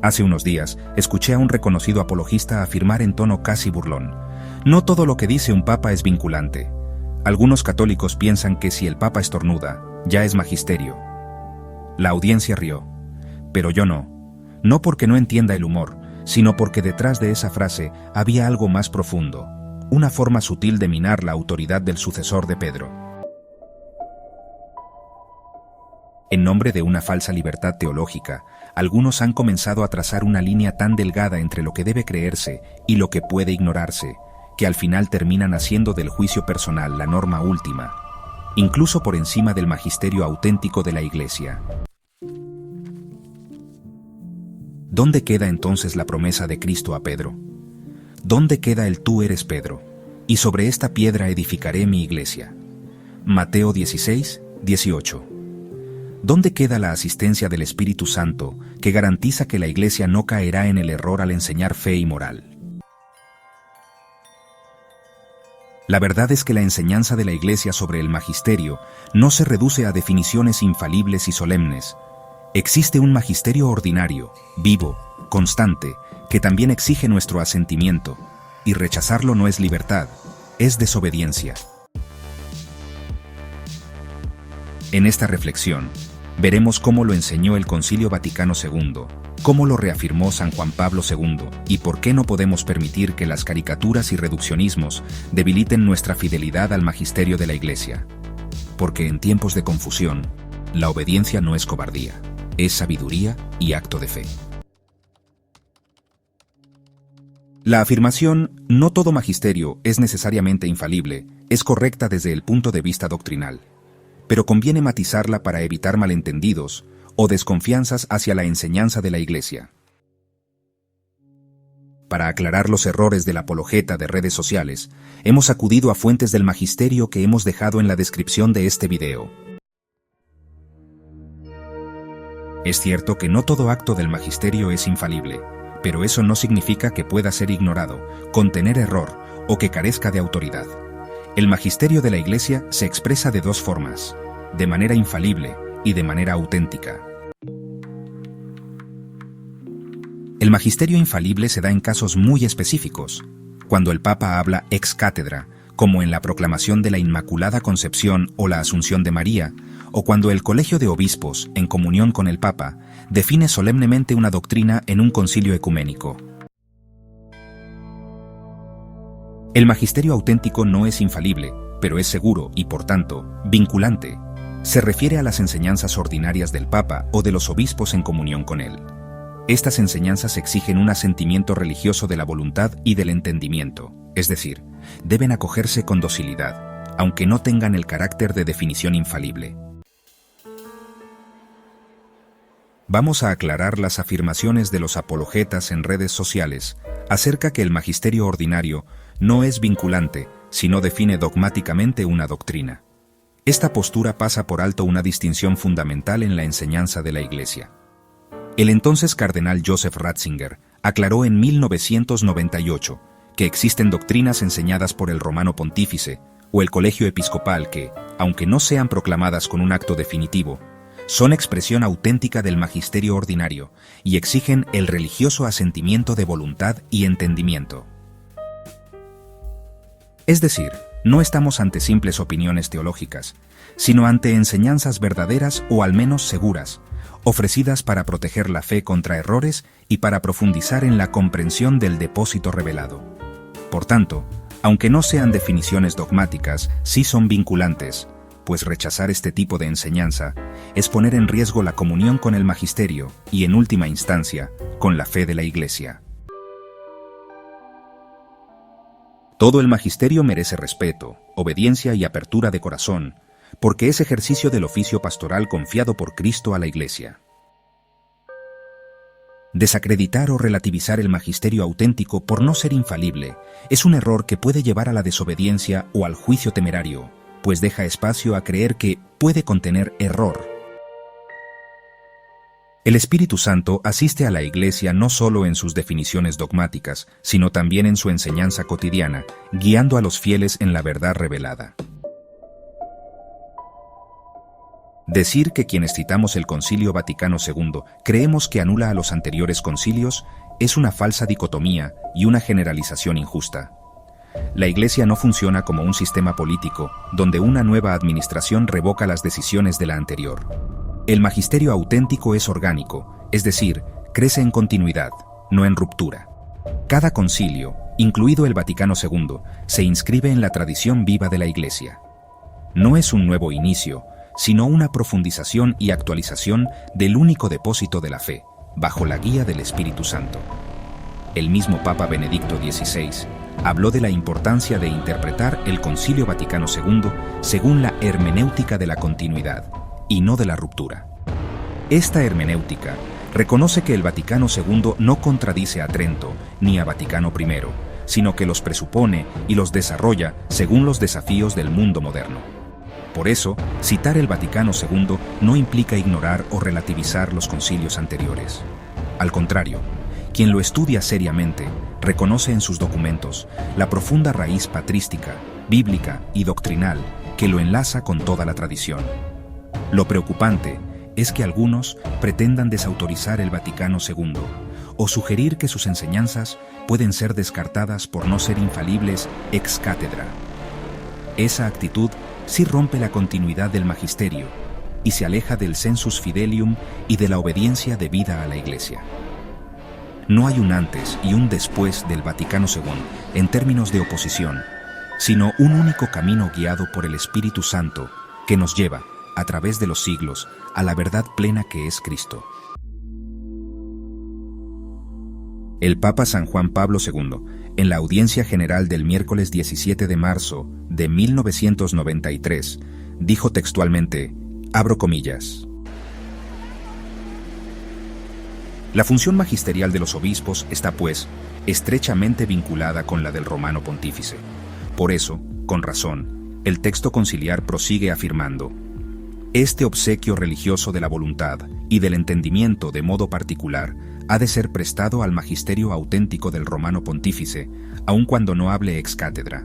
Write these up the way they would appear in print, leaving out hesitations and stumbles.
Hace unos días, escuché a un reconocido apologista afirmar en tono casi burlón: no todo lo que dice un papa es vinculante. Algunos católicos piensan que si el papa estornuda, ya es magisterio. La audiencia rió. Pero yo no. No porque no entienda el humor, sino porque detrás de esa frase había algo más profundo, una forma sutil de minar la autoridad del sucesor de Pedro. En nombre de una falsa libertad teológica, algunos han comenzado a trazar una línea tan delgada entre lo que debe creerse y lo que puede ignorarse, que al final terminan haciendo del juicio personal la norma última, incluso por encima del magisterio auténtico de la Iglesia. ¿Dónde queda entonces la promesa de Cristo a Pedro? ¿Dónde queda el tú eres Pedro? Y sobre esta piedra edificaré mi iglesia. Mateo 16, 18. ¿Dónde queda la asistencia del Espíritu Santo que garantiza que la Iglesia no caerá en el error al enseñar fe y moral? La verdad es que la enseñanza de la Iglesia sobre el magisterio no se reduce a definiciones infalibles y solemnes. Existe un magisterio ordinario, vivo, constante, que también exige nuestro asentimiento, y rechazarlo no es libertad, es desobediencia. En esta reflexión, veremos cómo lo enseñó el Concilio Vaticano II, cómo lo reafirmó San Juan Pablo II y por qué no podemos permitir que las caricaturas y reduccionismos debiliten nuestra fidelidad al magisterio de la Iglesia. Porque en tiempos de confusión, la obediencia no es cobardía, es sabiduría y acto de fe. La afirmación «no todo magisterio es necesariamente infalible» es correcta desde el punto de vista doctrinal, pero conviene matizarla para evitar malentendidos o desconfianzas hacia la enseñanza de la Iglesia. Para aclarar los errores de la apologeta de redes sociales, hemos acudido a fuentes del magisterio que hemos dejado en la descripción de este video. Es cierto que no todo acto del magisterio es infalible, pero eso no significa que pueda ser ignorado, contener error o que carezca de autoridad. El magisterio de la Iglesia se expresa de dos formas, de manera infalible y de manera auténtica. El magisterio infalible se da en casos muy específicos, cuando el Papa habla ex cátedra, como en la proclamación de la Inmaculada Concepción o la Asunción de María, o cuando el Colegio de Obispos, en comunión con el Papa, define solemnemente una doctrina en un concilio ecuménico. El magisterio auténtico no es infalible, pero es seguro y, por tanto, vinculante. Se refiere a las enseñanzas ordinarias del Papa o de los obispos en comunión con él. Estas enseñanzas exigen un asentimiento religioso de la voluntad y del entendimiento, es decir, deben acogerse con docilidad, aunque no tengan el carácter de definición infalible. Vamos a aclarar las afirmaciones de los apologetas en redes sociales acerca que el magisterio ordinario no es vinculante, sino define dogmáticamente una doctrina. Esta postura pasa por alto una distinción fundamental en la enseñanza de la Iglesia. El entonces cardenal Joseph Ratzinger aclaró en 1998 que existen doctrinas enseñadas por el Romano Pontífice o el Colegio Episcopal que, aunque no sean proclamadas con un acto definitivo, son expresión auténtica del magisterio ordinario y exigen el religioso asentimiento de voluntad y entendimiento. Es decir, no estamos ante simples opiniones teológicas, sino ante enseñanzas verdaderas o al menos seguras, ofrecidas para proteger la fe contra errores y para profundizar en la comprensión del depósito revelado. Por tanto, aunque no sean definiciones dogmáticas, sí son vinculantes, pues rechazar este tipo de enseñanza es poner en riesgo la comunión con el magisterio y, en última instancia, con la fe de la Iglesia. Todo el magisterio merece respeto, obediencia y apertura de corazón, porque es ejercicio del oficio pastoral confiado por Cristo a la Iglesia. Desacreditar o relativizar el magisterio auténtico por no ser infalible es un error que puede llevar a la desobediencia o al juicio temerario, pues deja espacio a creer que puede contener error. El Espíritu Santo asiste a la Iglesia no solo en sus definiciones dogmáticas, sino también en su enseñanza cotidiana, guiando a los fieles en la verdad revelada. Decir que quienes citamos el Concilio Vaticano II creemos que anula a los anteriores concilios es una falsa dicotomía y una generalización injusta. La Iglesia no funciona como un sistema político donde una nueva administración revoca las decisiones de la anterior. El magisterio auténtico es orgánico, es decir, crece en continuidad, no en ruptura. Cada concilio, incluido el Vaticano II, se inscribe en la tradición viva de la Iglesia. No es un nuevo inicio, sino una profundización y actualización del único depósito de la fe, bajo la guía del Espíritu Santo. El mismo Papa Benedicto XVI habló de la importancia de interpretar el Concilio Vaticano II según la hermenéutica de la continuidad, y no de la ruptura. Esta hermenéutica reconoce que el Vaticano II no contradice a Trento ni a Vaticano I, sino que los presupone y los desarrolla según los desafíos del mundo moderno. Por eso, citar el Vaticano II no implica ignorar o relativizar los concilios anteriores. Al contrario, quien lo estudia seriamente reconoce en sus documentos la profunda raíz patrística, bíblica y doctrinal que lo enlaza con toda la tradición. Lo preocupante es que algunos pretendan desautorizar el Vaticano II o sugerir que sus enseñanzas pueden ser descartadas por no ser infalibles ex cátedra. Esa actitud sí rompe la continuidad del magisterio y se aleja del sensus fidelium y de la obediencia debida a la Iglesia. No hay un antes y un después del Vaticano II en términos de oposición, sino un único camino guiado por el Espíritu Santo que nos lleva, a través de los siglos, a la verdad plena que es Cristo. El Papa San Juan Pablo II, en la audiencia general del miércoles 17 de marzo de 1993, dijo textualmente, abro comillas, la función magisterial de los obispos está, pues, estrechamente vinculada con la del romano pontífice. Por eso, con razón, el texto conciliar prosigue afirmando, este obsequio religioso de la voluntad y del entendimiento de modo particular ha de ser prestado al magisterio auténtico del romano pontífice, aun cuando no hable ex cátedra,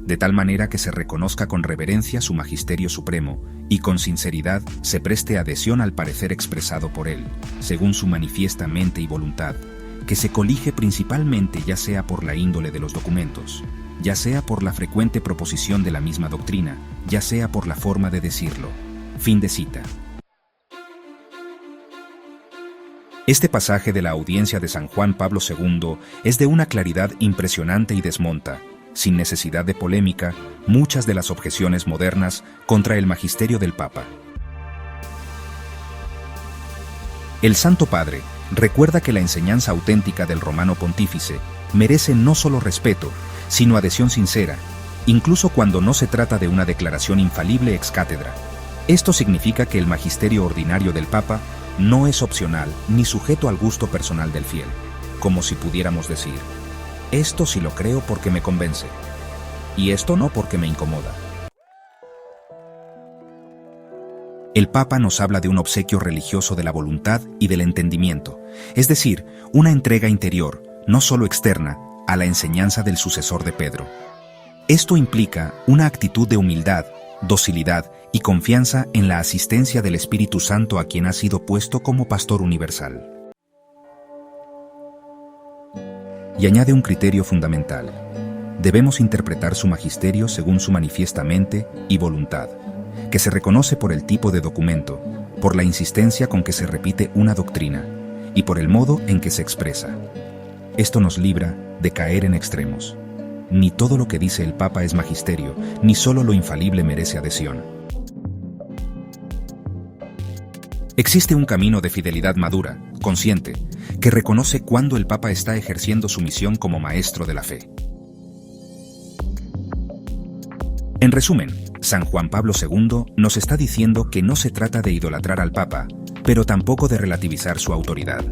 de tal manera que se reconozca con reverencia su magisterio supremo y con sinceridad se preste adhesión al parecer expresado por él, según su manifiesta mente y voluntad, que se colige principalmente ya sea por la índole de los documentos, ya sea por la frecuente proposición de la misma doctrina, ya sea por la forma de decirlo. Fin de cita. Este pasaje de la audiencia de San Juan Pablo II es de una claridad impresionante y desmonta, sin necesidad de polémica, muchas de las objeciones modernas contra el magisterio del Papa. El Santo Padre recuerda que la enseñanza auténtica del romano pontífice merece no solo respeto, sino adhesión sincera, incluso cuando no se trata de una declaración infalible ex cátedra. Esto significa que el magisterio ordinario del Papa no es opcional ni sujeto al gusto personal del fiel, como si pudiéramos decir, esto sí lo creo porque me convence, y esto no porque me incomoda. El Papa nos habla de un obsequio religioso de la voluntad y del entendimiento, es decir, una entrega interior, no solo externa, a la enseñanza del sucesor de Pedro. Esto implica una actitud de humildad, docilidad y confianza en la asistencia del Espíritu Santo a quien ha sido puesto como pastor universal. Y añade un criterio fundamental. Debemos interpretar su magisterio según su manifiesta mente y voluntad, que se reconoce por el tipo de documento, por la insistencia con que se repite una doctrina y por el modo en que se expresa. Esto nos libra de caer en extremos. Ni todo lo que dice el Papa es magisterio, ni solo lo infalible merece adhesión. Existe un camino de fidelidad madura, consciente, que reconoce cuándo el Papa está ejerciendo su misión como maestro de la fe. En resumen, San Juan Pablo II nos está diciendo que no se trata de idolatrar al Papa, pero tampoco de relativizar su autoridad.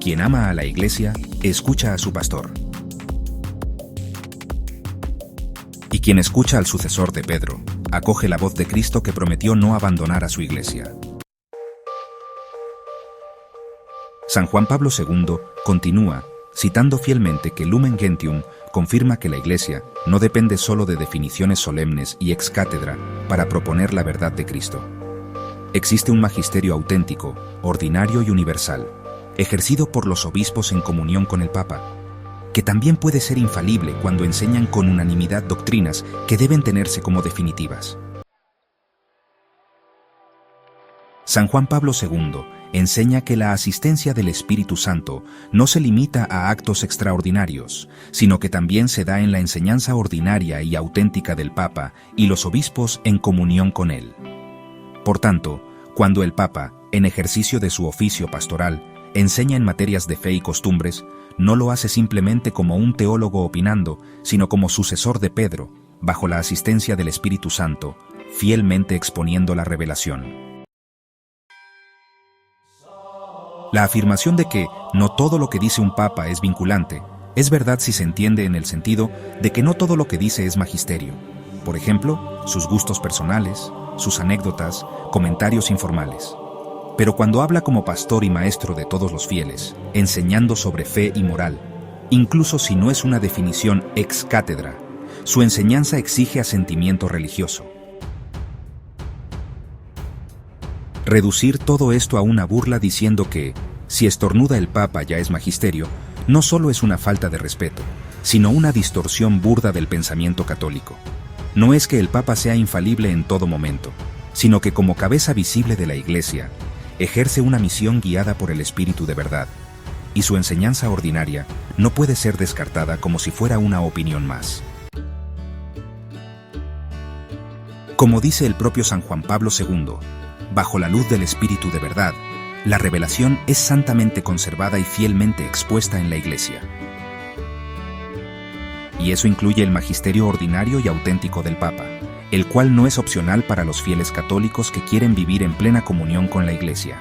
Quien ama a la Iglesia, escucha a su pastor. Y quien escucha al sucesor de Pedro, acoge la voz de Cristo que prometió no abandonar a su Iglesia. San Juan Pablo II continúa, citando fielmente que Lumen Gentium confirma que la Iglesia no depende solo de definiciones solemnes y ex cátedra para proponer la verdad de Cristo. Existe un magisterio auténtico, ordinario y universal, ejercido por los obispos en comunión con el Papa, que también puede ser infalible cuando enseñan con unanimidad doctrinas que deben tenerse como definitivas. San Juan Pablo II enseña que la asistencia del Espíritu Santo no se limita a actos extraordinarios, sino que también se da en la enseñanza ordinaria y auténtica del Papa y los obispos en comunión con él. Por tanto, cuando el Papa, en ejercicio de su oficio pastoral, enseña en materias de fe y costumbres, no lo hace simplemente como un teólogo opinando, sino como sucesor de Pedro, bajo la asistencia del Espíritu Santo, fielmente exponiendo la revelación. La afirmación de que no todo lo que dice un papa es vinculante es verdad si se entiende en el sentido de que no todo lo que dice es magisterio. Por ejemplo, sus gustos personales, sus anécdotas, comentarios informales. Pero cuando habla como pastor y maestro de todos los fieles, enseñando sobre fe y moral, incluso si no es una definición ex cátedra, su enseñanza exige asentimiento religioso. Reducir todo esto a una burla diciendo que, si estornuda el Papa ya es magisterio, no solo es una falta de respeto, sino una distorsión burda del pensamiento católico. No es que el Papa sea infalible en todo momento, sino que como cabeza visible de la Iglesia, ejerce una misión guiada por el Espíritu de verdad, y su enseñanza ordinaria no puede ser descartada como si fuera una opinión más. Como dice el propio San Juan Pablo II, bajo la luz del Espíritu de verdad, la revelación es santamente conservada y fielmente expuesta en la Iglesia. Y eso incluye el magisterio ordinario y auténtico del Papa, el cual no es opcional para los fieles católicos que quieren vivir en plena comunión con la Iglesia.